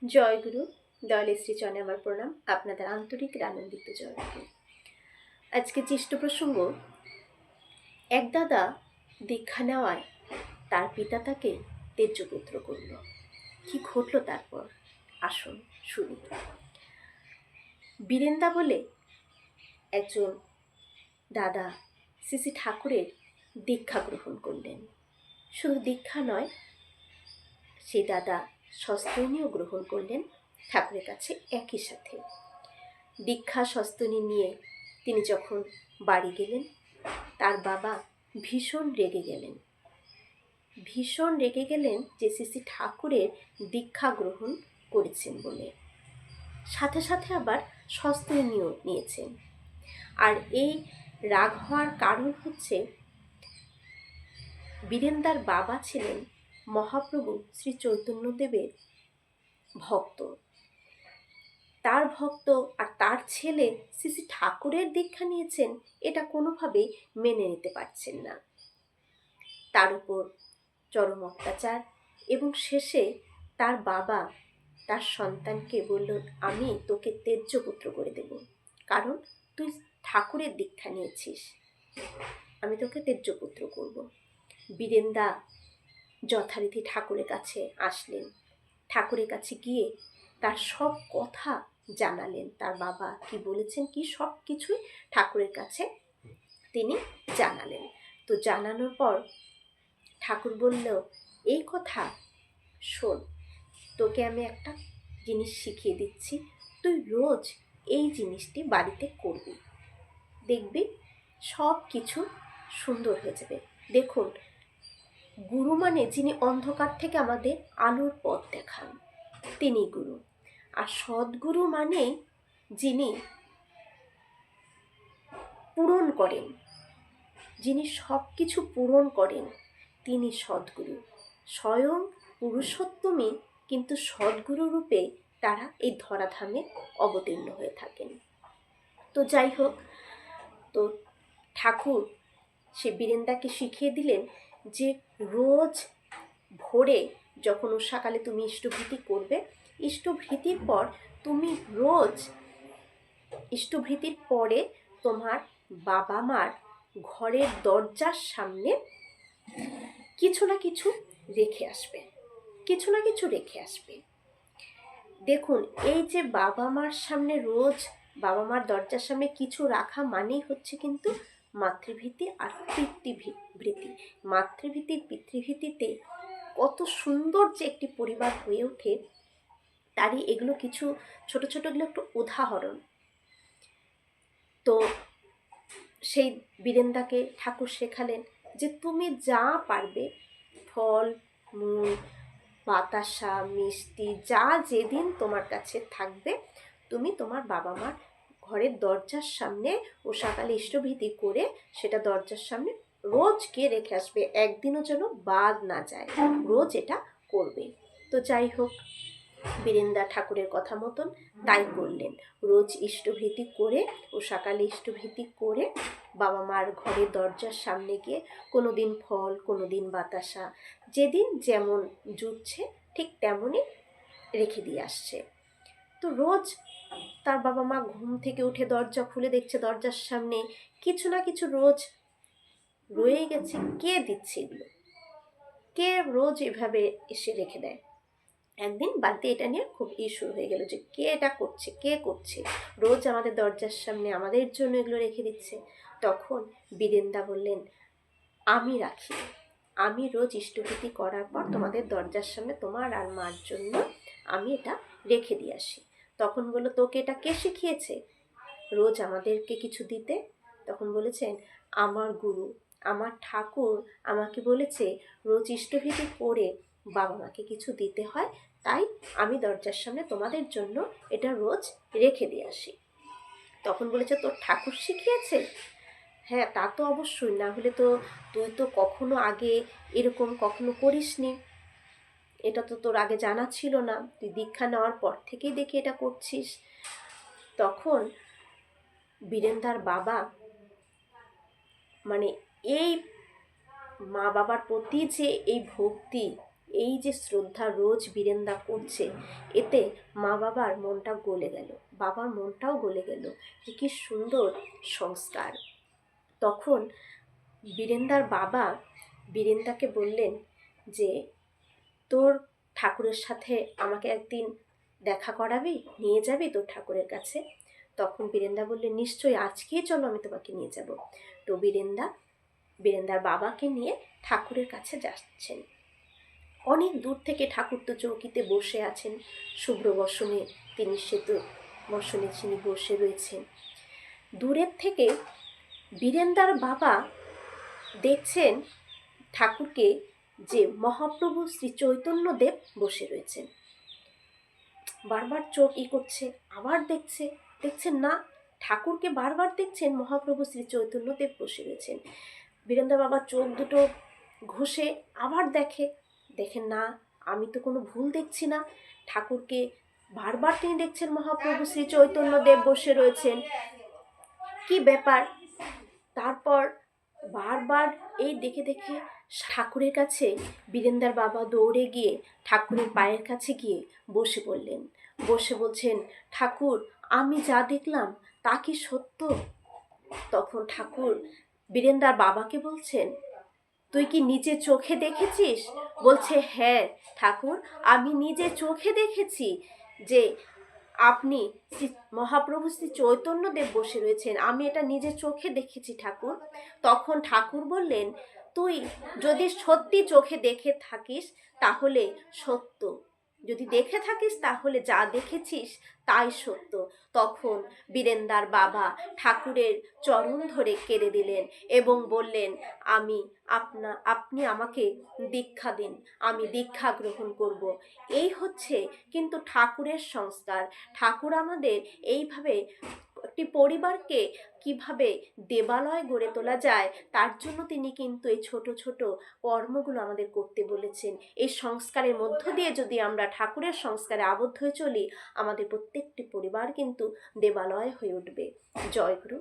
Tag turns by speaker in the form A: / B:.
A: জয়গুরু দয়াল শ্রীচরণে আমার প্রণাম। আপনাদের আন্তরিক আনন্দিত জয়গুরু। আজকে জ্যেষ্ঠ প্রসঙ্গ, এক দাদা দীক্ষা নেওয়ায় তার পিতা তাকে তেজ্যপুত্র করল। কি ঘটল তারপর আসুন শুনি। বীরেন্দা বলে একজন দাদা শ্রী শ্রী ঠাকুরের দীক্ষা গ্রহণ করলেন। শুধু দীক্ষা নয়, সেই দাদা শস্ত্রনীয় গ্রহণ করলেন ঠাকুরের কাছে একই সাথে। দীক্ষা শস্ত্রনী নিয়ে তিনি যখন বাড়ি গেলেন, তার বাবা ভীষণ রেগে গেলেন যে শ্রী শ্রী ঠাকুরের দীক্ষা গ্রহণ করেছেন বলে। সাথে সাথে আবার শস্ত্রনীয় নিয়েছেন। আর এই রাগ হওয়ার কারণ হচ্ছে, বীরেন্দার বাবা ছিলেন মহাপ্রভু শ্রী চৈতন্যদেবের ভক্ত। তার ভক্ত আর তার ছেলে শ্রী শ্রী ঠাকুরের দীক্ষা নিয়েছেন, এটা কোনোভাবেই মেনে নিতে পারছেন না। তার উপর চরম অত্যাচার, এবং শেষে তার বাবা তার সন্তানকে বলল, আমি তোকে তেজ্যপুত্র করে দেব, কারণ তুই ঠাকুরের দীক্ষা নিয়েছিস, আমি তোকে তেজ্যপুত্র করব। বীরেন্দা যথারীতি ঠাকুরের কাছে আসলেন। ঠাকুরের কাছে গিয়ে তার সব কথা জানালেন। তার বাবা কি বলেছেন, কি সব কিছুই ঠাকুরের কাছে তিনি জানালেন। তো জানানোর পর ঠাকুর বলল, এই কথা শোন, তোকে আমি একটা জিনিস শিখিয়ে দিচ্ছি, তুই রোজ এই জিনিসটি বাড়িতে করবি, দেখবি সব কিছু সুন্দর হয়ে যাবে। দেখুন, গুরু মানে যিনি অন্ধকার থেকে আমাদের আলোর পথ দেখান, তিনি গুরু। আর সদ্গুরু মানে যিনি পূরণ করেন, যিনি সব কিছু পূরণ করেন, তিনি সদ্গুরু। স্বয়ং পুরুষোত্তমই কিন্তু সদ্গুরু রূপে তারা এই ধরাধামে অবতীর্ণ হয়ে থাকেন। তো যাই হোক, তো ঠাকুর সে বীরেন্দাকে শিখিয়ে দিলেন যে রোজ ভোরে যখন উষাকালে তুমি ইষ্টভৃতি করবে, ইষ্টভৃতির পর তুমি রোজ ইষ্টভৃতির পরে তোমার বাবা মার ঘরের দরজার সামনে কিছু না কিছু রেখে আসবে। দেখুন, এই যে বাবা মার সামনে রোজ বাবা মার দরজার সামনে কিছু রাখা মানেই হচ্ছে কিন্তু মাতৃভীতি আর পিতৃভীতি। মাতৃভীতি পিতৃভীতিতে কত সুন্দর যে একটি পরিবার হয়ে ওঠে, তারই এগুলো কিছু ছোট ছোট এগুলো একটু উদাহরণ। তো সেই বীরেন্দাকে ঠাকুর শেখালেন যে তুমি যা পারবে, ফল মূল বাতাসা মিষ্টি যা যেদিন তোমার কাছে থাকবে, তুমি তোমার বাবা মার ঘরের দরজার সামনে ও সকালে ইষ্টভীতি করে সেটা দরজার সামনে রোজ গিয়ে রেখে আসবে, একদিনও যেন বাদ না যায়, রোজ এটা করবে। তো যাই হোক, বীরেন্দা ঠাকুরের কথা মতন তাই করলেন। রোজ ইষ্টভীতি করে ও সকালে ইষ্টভীতি করে বাবা মার ঘরের দরজার সামনে গিয়ে কোনো দিন ফল, কোনো দিন বাতাসা, যেদিন যেমন জুটছে ঠিক তেমনই রেখে দিয়ে আসছে। তো রোজ তার বাবা মা ঘুম থেকে উঠে দরজা খুলে দেখছে দরজার সামনে কিছু না কিছু রোজ রয়ে গেছে। কে দিচ্ছে এগুলো? কে রোজ এভাবে এসে রেখে দেয়? একদিন বাড়িতে এটা নিয়ে খুব ইস্যু হয়ে গেল যে কে এটা করছে, কে করছে, রোজ আমাদের দরজার সামনে আমাদের জন্য এগুলো রেখে দিচ্ছে। তখন বীরেন্দা বললেন, আমি রাখি, আমি রোজ ইষ্টভীতি করার পর তোমাদের দরজার সামনে তোমার আর মার জন্য আমি এটা রেখে দিয়ে আসি। তখন বললো, তোকে এটা কে শিখিয়েছে রোজ আমাদেরকে কিছু দিতে? তখন বলেছেন, আমার গুরু, আমার ঠাকুর আমাকে বলেছে রোজ ইষ্টভীতি করে বাবা মাকে কিছু দিতে হয়, তাই আমি দরজার সামনে তোমাদের জন্য এটা রোজ রেখে দিয়ে আসি। তখন বলেছে, তোর ঠাকুর শিখিয়েছে? হ্যাঁ, তা তো অবশ্যই, না হলে তো তুই তো কখনো আগে এরকম কখনো করিসনি, এটা তো তোর আগে জানা ছিল না, তুই দীক্ষা নেওয়ার পর থেকেই দেখি এটা করছিস। তখন বীরেন্দার বাবা মানে এই মা বাবার প্রতি যে এই ভক্তি, এই যে শ্রদ্ধা রোজ বীরেনদা করছে, এতে মা বাবার মনটা গলে গেল, বাবার মনটাও গলে গেল যে কি সুন্দর সংস্কার। তখন বীরেন্দার বাবা বীরেন্দাকে বললেন যে তোর ঠাকুরের সাথে আমাকে একদিন দেখা করাবি, নিয়ে যাবি তোর ঠাকুরের কাছে? তখন বীরেন্দা বললেন, নিশ্চয়ই, আজকেই চলো, আমি তোমাকে নিয়ে যাব। তো বীরেন্দার বাবাকে নিয়ে ঠাকুরের কাছে যাচ্ছেন। অনেক দূর থেকে ঠাকুর তো চৌকিতে বসে আছেন, শুভ্র বসনে, তিনি শ্বেত বসনে তিনি বসে রয়েছেন। দূরের থেকে বীরেন্দার বাবা দেখছেন ঠাকুরকে যে মহাপ্রভু শ্রী চৈতন্যদেব বসে রয়েছেন। বারবার চোখ করছে, আবার দেখছেন না, ঠাকুরকে বারবার দেখছেন মহাপ্রভু শ্রী চৈতন্যদেব বসে রয়েছেন। বীরেন্দ্র বাবা চোখ দুটো ঘষে আবার দেখেন না, আমি তো কোনো ভুল দেখছি না, ঠাকুরকে বারবার তিনি দেখছেন মহাপ্রভু শ্রী চৈতন্যদেব বসে রয়েছেন, কি ব্যাপার? তারপর বারবার এই দেখে ঠাকুরের কাছে বীরেন্দার বাবা দৌড়ে গিয়ে ঠাকুরের পায়ের কাছে গিয়ে বসে পড়লেন। বসে বলছেন, ঠাকুর, আমি যা দেখলাম তা কি সত্য? তখন ঠাকুর বীরেন্দার বাবাকে বলছেন, তুই কি নিজে চোখে দেখেছিস? বলছে, হ্যাঁ ঠাকুর, আমি নিজে চোখে দেখেছি যে আপনি মহাপ্রভু শ্রী চৈতন্যদেব বসে রয়েছেন, আমি এটা নিজে চোখে দেখেছি ঠাকুর। তখন ঠাকুর বললেন, তুই যদি সত্যি চোখে দেখে থাকিস তাহলে সত্য, যদি দেখে থাকিস তাহলে যা দেখেছিস তাই সত্য। তখন বীরেন্দার বাবা ঠাকুরের চরণ ধরে কেঁদে দিলেন এবং বললেন, আপনি আমাকে দীক্ষা দিন, আমি দীক্ষা গ্রহণ করব। এই হচ্ছে কিন্তু ঠাকুরের সংস্কার। ঠাকুর আমাদের এইভাবে একটি পরিবারকে কিভাবে দেবালয় গড়ে তোলা যায় তার জন্য তিনি কিন্তু এই ছোট ছোট কর্মগুলো আমাদের করতে বলেছেন। এই সংস্কারের মধ্য দিয়ে যদি আমরা ঠাকুরের সংস্কারে আবদ্ধ হয়ে চলি, আমাদের প্রত্যেকটি পরিবার কিন্তু দেবালয় হয়ে উঠবে। জয় গুরু।